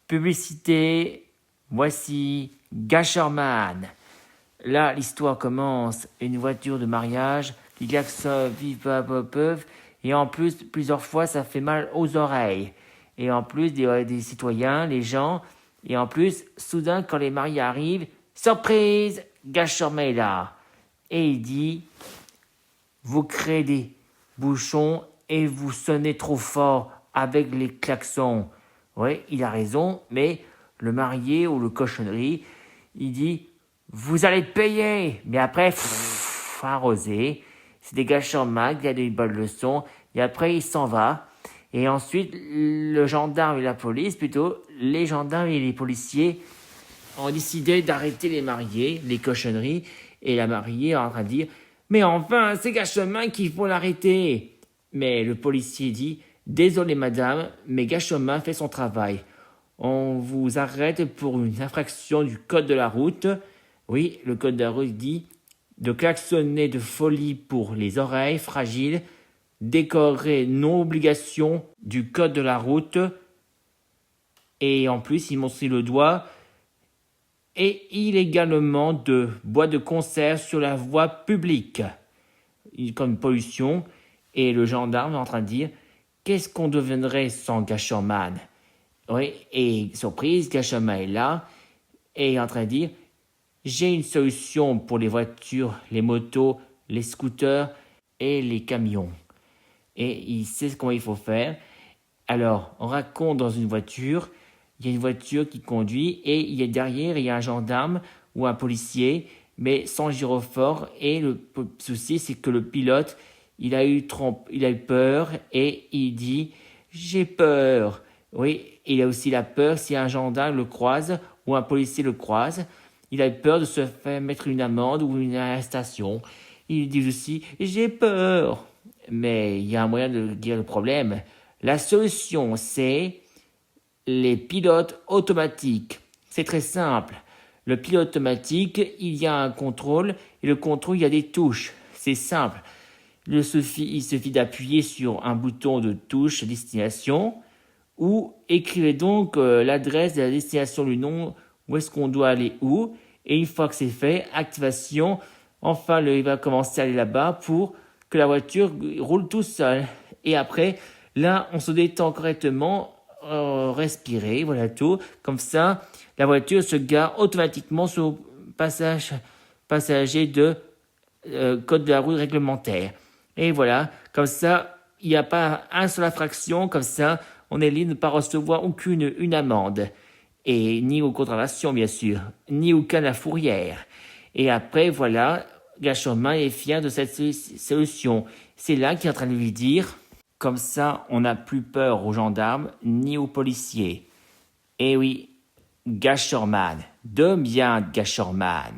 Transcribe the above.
Publicité, voici Gasherman. Là, l'histoire commence. Une voiture de mariage qui klaxonne, peuvent, et en plus, plusieurs fois, ça fait mal aux oreilles. Et en plus, des citoyens, les gens, et en plus, soudain, quand les mariés arrivent, surprise, Gasherman est là. Et il dit, vous créez des bouchons et vous sonnez trop fort avec les klaxons. Oui, il a raison, mais le marié ou le cochonnerie, il dit, vous allez payer. Mais après, arrosé, c'est des Gasherman, il y a des bonnes leçons, et après il s'en va. Et ensuite, le gendarme et la police, plutôt, les gendarmes et les policiers ont décidé d'arrêter les mariés, les cochonneries, et la mariée est en train de dire, mais enfin, c'est Gasherman qu'il faut l'arrêter. Mais le policier dit, désolé madame, mais Gasherman fait son travail. On vous arrête pour une infraction du code de la route. Oui, le code de la route dit de klaxonner de folie pour les oreilles fragiles, décorer non-obligation du code de la route, et en plus, il montre le doigt, et illégalement de bois de concert sur la voie publique, comme pollution. Et le gendarme est en train de dire, qu'est-ce qu'on deviendrait sans Gasherman? Oui, et surprise, Gasherman est là, et est en train de dire, j'ai une solution pour les voitures, les motos, les scooters et les camions. Et il sait comment il faut faire. Alors, on raconte dans une voiture, il y a une voiture qui conduit et derrière, il y a un gendarme ou un policier, mais sans gyrophore. Et le souci, c'est que le pilote, il a eu peur et il dit « j'ai peur ». Oui, il a aussi la peur si un gendarme le croise ou un policier le croise. Il a peur de se faire mettre une amende ou une arrestation. Il dit aussi « j'ai peur ». Mais il y a un moyen de guérir le problème. La solution, c'est les pilotes automatiques. C'est très simple. Le pilote automatique, il y a un contrôle, et le contrôle, il y a des touches. C'est simple. Il suffit d'appuyer sur un bouton de touche destination, ou écrivez donc l'adresse de la destination, le nom, où est-ce qu'on doit aller où, et une fois que c'est fait, activation, enfin il va commencer à aller là-bas pour que la voiture roule tout seul. Et après, là, on se détend correctement, respirer, voilà tout. Comme ça, la voiture se gare automatiquement sur le passager de code de la route réglementaire. Et voilà, comme ça, il n'y a pas une seule infraction, comme ça, on est libre de ne pas recevoir une amende. Et ni aux contraventions, bien sûr, ni au canne à fourrière. Et après, voilà, Gasherman est fier de cette solution. C'est là qu'il est en train de lui dire, comme ça, on n'a plus peur aux gendarmes ni aux policiers. Et oui, Gasherman, de bien Gasherman.